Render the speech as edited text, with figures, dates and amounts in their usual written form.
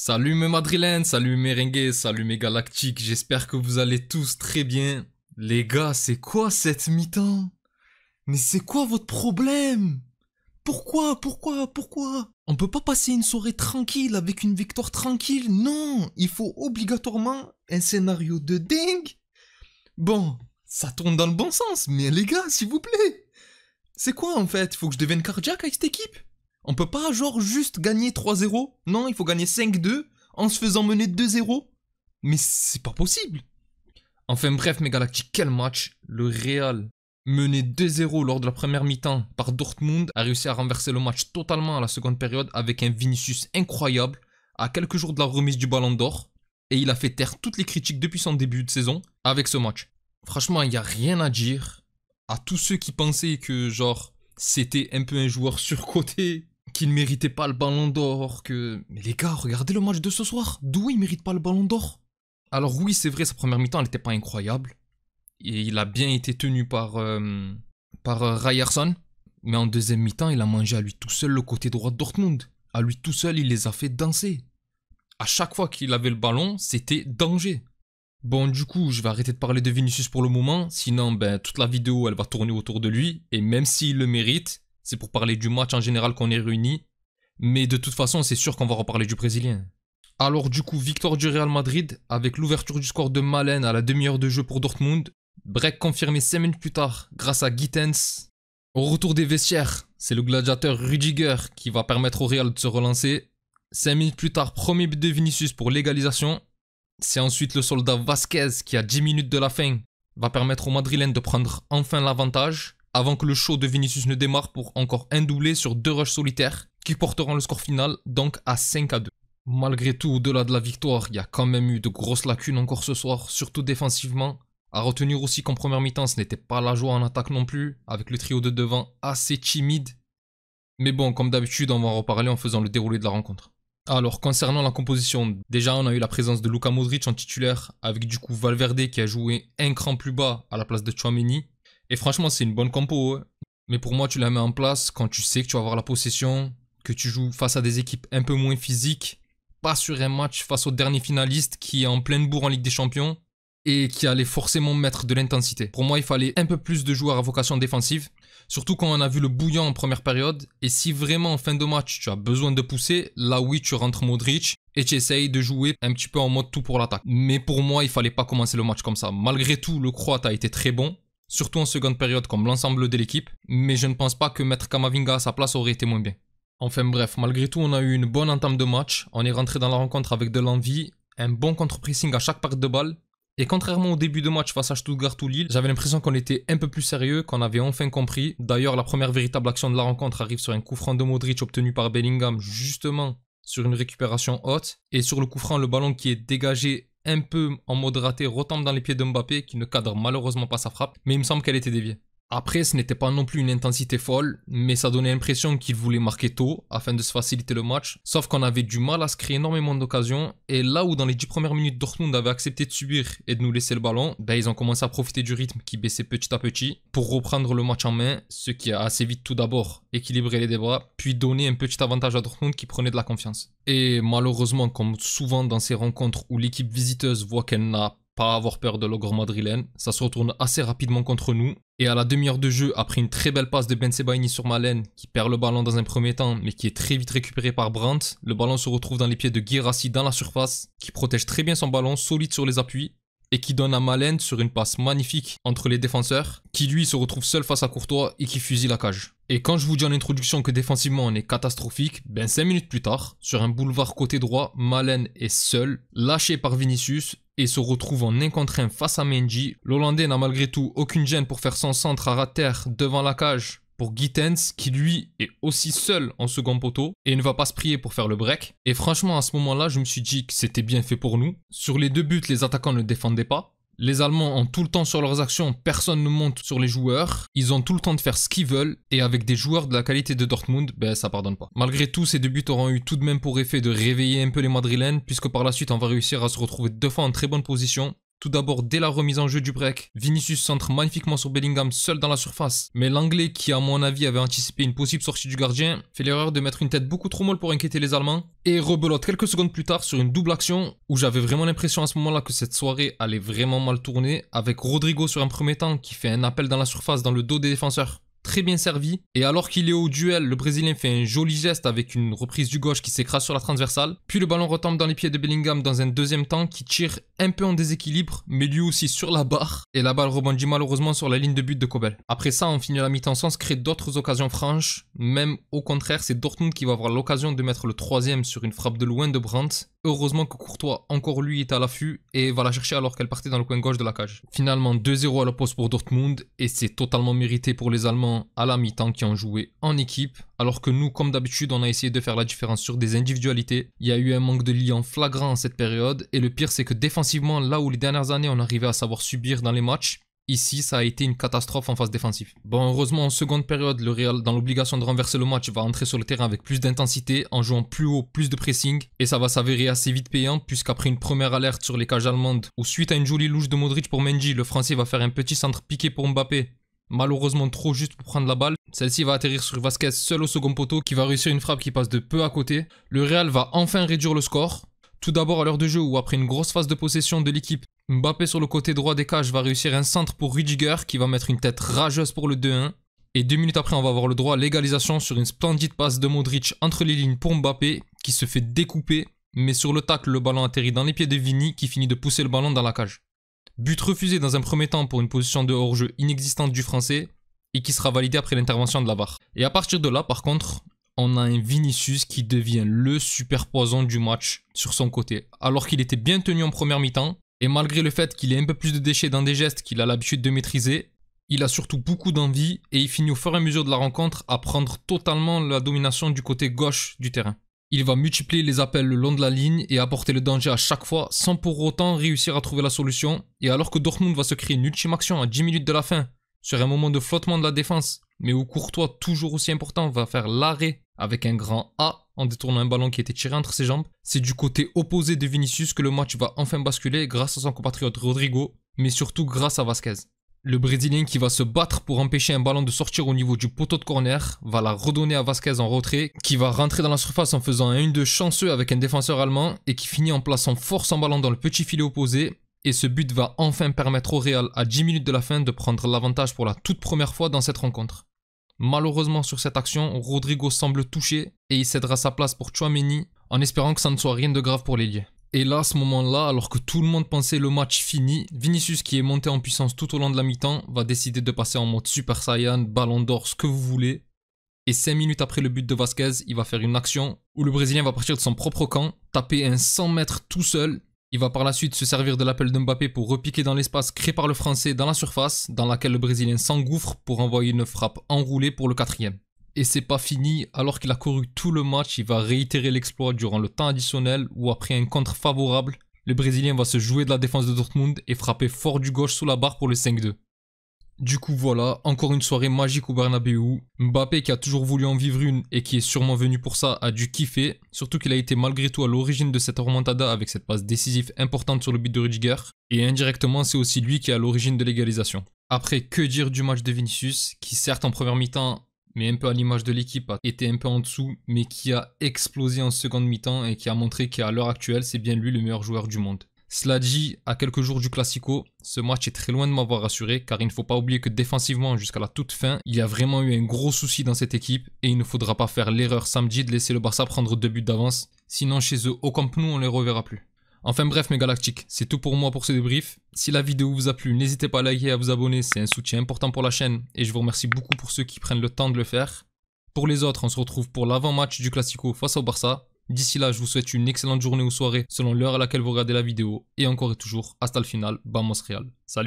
Salut mes madrilènes, salut mes merengues, salut mes galactiques, j'espère que vous allez tous très bien. Les gars, c'est quoi cette mi-temps? Mais c'est quoi votre problème? Pourquoi? On peut pas passer une soirée tranquille avec une victoire tranquille, non! Il faut obligatoirement un scénario de dingue. Bon, ça tourne dans le bon sens, mais les gars, s'il vous plaît. C'est quoi en fait? Faut que je devienne cardiaque avec cette équipe? On peut pas genre juste gagner 3-0? Non, il faut gagner 5-2 en se faisant mener 2-0? Mais c'est pas possible. Enfin bref mes galactiques, quel match. Le Real, mené 2-0 lors de la première mi-temps par Dortmund, a réussi à renverser le match totalement à la seconde période avec un Vinicius incroyable à quelques jours de la remise du Ballon d'Or. Et il a fait taire toutes les critiques depuis son début de saison avec ce match. Franchement, il n'y a rien à dire. À tous ceux qui pensaient que genre c'était un peu un joueur surcoté, qu'il ne méritait pas le Ballon d'Or, que... Mais les gars, regardez le match de ce soir. D'où il mérite pas le Ballon d'Or? Alors oui, c'est vrai, sa première mi-temps, elle n'était pas incroyable. Et il a bien été tenu par Ryerson. Mais en deuxième mi-temps, il a mangé à lui tout seul le côté droit de Dortmund. À lui tout seul, il les a fait danser. À chaque fois qu'il avait le ballon, c'était danger. Bon, du coup, je vais arrêter de parler de Vinicius pour le moment. Sinon, ben, toute la vidéo, elle va tourner autour de lui. Et même s'il le mérite, c'est pour parler du match en général qu'on est réunis. Mais de toute façon, c'est sûr qu'on va reparler du Brésilien. Alors du coup, victoire du Real Madrid avec l'ouverture du score de Malen à la demi-heure de jeu pour Dortmund. Break confirmé 5 minutes plus tard grâce à Gittens. Au retour des vestiaires, c'est le gladiateur Rudiger qui va permettre au Real de se relancer. 5 minutes plus tard, premier but de Vinicius pour l'égalisation. C'est ensuite le soldat Vasquez qui, à 10 minutes de la fin, va permettre aux Madrilènes de prendre enfin l'avantage avant que le show de Vinicius ne démarre pour encore un doublé sur 2 rushs solitaires qui porteront le score final donc à 5-2. Malgré tout, au-delà de la victoire, il y a quand même eu de grosses lacunes encore ce soir, surtout défensivement. À retenir aussi qu'en première mi-temps, ce n'était pas la joie en attaque non plus, avec le trio de devant assez timide. Mais bon, comme d'habitude, on va en reparler en faisant le déroulé de la rencontre. Alors, concernant la composition, déjà on a eu la présence de Luka Modric en titulaire, avec du coup Valverde qui a joué un cran plus bas à la place de Tchouaméni. Et franchement, c'est une bonne compo, hein. Mais pour moi, tu la mets en place quand tu sais que tu vas avoir la possession, que tu joues face à des équipes un peu moins physiques, pas sur un match face au dernier finaliste qui est en pleine bourre en Ligue des Champions et qui allait forcément mettre de l'intensité. Pour moi, il fallait un peu plus de joueurs à vocation défensive, surtout quand on a vu le bouillon en première période. Et si vraiment en fin de match, tu as besoin de pousser, là oui, tu rentres Modric et tu essayes de jouer un petit peu en mode tout pour l'attaque. Mais pour moi, il fallait pas commencer le match comme ça. Malgré tout, le Croate a été très bon, surtout en seconde période comme l'ensemble de l'équipe, mais je ne pense pas que mettre Camavinga à sa place aurait été moins bien. Enfin bref, malgré tout, on a eu une bonne entame de match, on est rentré dans la rencontre avec de l'envie, un bon contre-pressing à chaque perte de balle, et contrairement au début de match face à Stuttgart ou Lille, j'avais l'impression qu'on était un peu plus sérieux, qu'on avait enfin compris. D'ailleurs, la première véritable action de la rencontre arrive sur un coup franc de Modric obtenu par Bellingham, justement sur une récupération haute, et sur le coup franc, le ballon qui est dégagé un peu en mode raté retombe dans les pieds de Mbappé, qui ne cadre malheureusement pas sa frappe, mais il me semble qu'elle était déviée. Après, ce n'était pas non plus une intensité folle, mais ça donnait l'impression qu'il voulait marquer tôt afin de se faciliter le match. Sauf qu'on avait du mal à se créer énormément d'occasions. Et là où dans les 10 premières minutes, Dortmund avait accepté de subir et de nous laisser le ballon, ben ils ont commencé à profiter du rythme qui baissait petit à petit pour reprendre le match en main, ce qui a assez vite tout d'abord équilibré les débats, puis donné un petit avantage à Dortmund qui prenait de la confiance. Et malheureusement, comme souvent dans ces rencontres où l'équipe visiteuse voit qu'elle n'a pas avoir peur de l'ogre madrilène, ça se retourne assez rapidement contre nous. Et à la demi-heure de jeu, après une très belle passe de Ben Sebaini sur Malen, qui perd le ballon dans un premier temps, mais qui est très vite récupéré par Brandt, le ballon se retrouve dans les pieds de Guirassy dans la surface, qui protège très bien son ballon, solide sur les appuis, et qui donne à Malen sur une passe magnifique entre les défenseurs, qui lui se retrouve seul face à Courtois et qui fusille la cage. Et quand je vous dis en introduction que défensivement on est catastrophique, ben 5 minutes plus tard, sur un boulevard côté droit, Malen est seul, lâché par Vinicius, et se retrouve en 1 contre 1 face à Mendy. L'Hollandais n'a malgré tout aucune gêne pour faire son centre à ras de terre devant la cage pour Gittens, qui lui est aussi seul en second poteau et ne va pas se prier pour faire le break. Et franchement, à ce moment-là, je me suis dit que c'était bien fait pour nous. Sur les 2 buts, les attaquants ne défendaient pas. Les Allemands ont tout le temps sur leurs actions, personne ne monte sur les joueurs. Ils ont tout le temps de faire ce qu'ils veulent. Et avec des joueurs de la qualité de Dortmund, ben ça pardonne pas. Malgré tout, ces 2 buts auront eu tout de même pour effet de réveiller un peu les Madrilènes, puisque par la suite on va réussir à se retrouver 2 fois en très bonne position. Tout d'abord, dès la remise en jeu du break, Vinicius centre magnifiquement sur Bellingham seul dans la surface. Mais l'Anglais, qui à mon avis avait anticipé une possible sortie du gardien, fait l'erreur de mettre une tête beaucoup trop molle pour inquiéter les Allemands. Et rebelote quelques secondes plus tard sur une double action où j'avais vraiment l'impression à ce moment-là que cette soirée allait vraiment mal tourner, avec Rodrigo sur un premier temps qui fait un appel dans la surface dans le dos des défenseurs. Très bien servi, et alors qu'il est au duel, le Brésilien fait un joli geste avec une reprise du gauche qui s'écrase sur la transversale, puis le ballon retombe dans les pieds de Bellingham dans un deuxième temps qui tire un peu en déséquilibre, mais lui aussi sur la barre, et la balle rebondit malheureusement sur la ligne de but de Kobel. Après ça, on finit la mi-temps sans se créer d'autres occasions franches, même au contraire, c'est Dortmund qui va avoir l'occasion de mettre le troisième sur une frappe de loin de Brandt. Heureusement que Courtois, encore lui, est à l'affût et va la chercher alors qu'elle partait dans le coin gauche de la cage. Finalement 2-0 à la pause pour Dortmund et c'est totalement mérité pour les Allemands à la mi-temps qui ont joué en équipe. Alors que nous, comme d'habitude, on a essayé de faire la différence sur des individualités. Il y a eu un manque de lien flagrant en cette période et le pire c'est que défensivement, là où les dernières années on arrivait à savoir subir dans les matchs, ici, ça a été une catastrophe en phase défensive. Bon, heureusement, en seconde période, le Real, dans l'obligation de renverser le match, va entrer sur le terrain avec plus d'intensité, en jouant plus haut, plus de pressing, et ça va s'avérer assez vite payant, puisqu'après une première alerte sur les cages allemandes, ou suite à une jolie louche de Modric pour Mendy, le Français va faire un petit centre piqué pour Mbappé, malheureusement trop juste pour prendre la balle. Celle-ci va atterrir sur Vasquez seul au second poteau, qui va réussir une frappe qui passe de peu à côté. Le Real va enfin réduire le score. Tout d'abord à l'heure de jeu où après une grosse phase de possession de l'équipe, Mbappé sur le côté droit des cages va réussir un centre pour Rüdiger qui va mettre une tête rageuse pour le 2-1. Et 2 minutes après on va avoir le droit à l'égalisation sur une splendide passe de Modric entre les lignes pour Mbappé qui se fait découper. Mais sur le tacle le ballon atterrit dans les pieds de Vini qui finit de pousser le ballon dans la cage. But refusé dans un premier temps pour une position de hors-jeu inexistante du Français et qui sera validé après l'intervention de la VAR. Et à partir de là par contre, on a un Vinicius qui devient le super poison du match sur son côté. Alors qu'il était bien tenu en première mi-temps, et malgré le fait qu'il ait un peu plus de déchets dans des gestes qu'il a l'habitude de maîtriser, il a surtout beaucoup d'envie et il finit au fur et à mesure de la rencontre à prendre totalement la domination du côté gauche du terrain. Il va multiplier les appels le long de la ligne et apporter le danger à chaque fois sans pour autant réussir à trouver la solution. Et alors que Dortmund va se créer une ultime action à 10 minutes de la fin, sur un moment de flottement de la défense, mais où Courtois, toujours aussi important, va faire l'arrêt avec un grand A en détournant un ballon qui était tiré entre ses jambes. C'est du côté opposé de Vinicius que le match va enfin basculer grâce à son compatriote Rodrigo, mais surtout grâce à Vasquez. Le Brésilien qui va se battre pour empêcher un ballon de sortir au niveau du poteau de corner va la redonner à Vasquez en retrait, qui va rentrer dans la surface en faisant un 1-2 chanceux avec un défenseur allemand et qui finit en plaçant fort son ballon dans le petit filet opposé. Et ce but va enfin permettre au Real à 10 minutes de la fin de prendre l'avantage pour la toute première fois dans cette rencontre. Malheureusement sur cette action, Rodrigo semble touché et il cédera sa place pour Tchouaméni en espérant que ça ne soit rien de grave pour l'ailier. Et là, à ce moment-là, alors que tout le monde pensait le match fini, Vinicius qui est monté en puissance tout au long de la mi-temps va décider de passer en mode Super Saiyan, Ballon d'Or, ce que vous voulez. Et 5 minutes après le but de Vasquez, il va faire une action où le Brésilien va partir de son propre camp, taper un 100 mètres tout seul. Il va par la suite se servir de l'appel de Mbappé pour repiquer dans l'espace créé par le Français dans la surface, dans laquelle le Brésilien s'engouffre pour envoyer une frappe enroulée pour le 4e. Et c'est pas fini, alors qu'il a couru tout le match, il va réitérer l'exploit durant le temps additionnel où après un contre favorable, le Brésilien va se jouer de la défense de Dortmund et frapper fort du gauche sous la barre pour le 5-2. Du coup voilà, encore une soirée magique au Bernabéu. Mbappé qui a toujours voulu en vivre une et qui est sûrement venu pour ça a dû kiffer, surtout qu'il a été malgré tout à l'origine de cette remontada avec cette passe décisive importante sur le but de Rüdiger, et indirectement c'est aussi lui qui est à l'origine de l'égalisation. Après, que dire du match de Vinicius, qui certes en première mi-temps, mais un peu à l'image de l'équipe, a été un peu en dessous, mais qui a explosé en seconde mi-temps et qui a montré qu'à l'heure actuelle c'est bien lui le meilleur joueur du monde. Cela dit, à quelques jours du Classico, ce match est très loin de m'avoir rassuré car il ne faut pas oublier que défensivement jusqu'à la toute fin, il y a vraiment eu un gros souci dans cette équipe et il ne faudra pas faire l'erreur samedi de laisser le Barça prendre 2 buts d'avance, sinon chez eux au Camp Nou on les reverra plus. Enfin bref mes galactiques, c'est tout pour moi pour ce débrief. Si la vidéo vous a plu, n'hésitez pas à liker et à vous abonner, c'est un soutien important pour la chaîne et je vous remercie beaucoup pour ceux qui prennent le temps de le faire. Pour les autres, on se retrouve pour l'avant-match du Classico face au Barça. D'ici là, je vous souhaite une excellente journée ou soirée selon l'heure à laquelle vous regardez la vidéo. Et encore et toujours, hasta le final, vamos Real. Salut!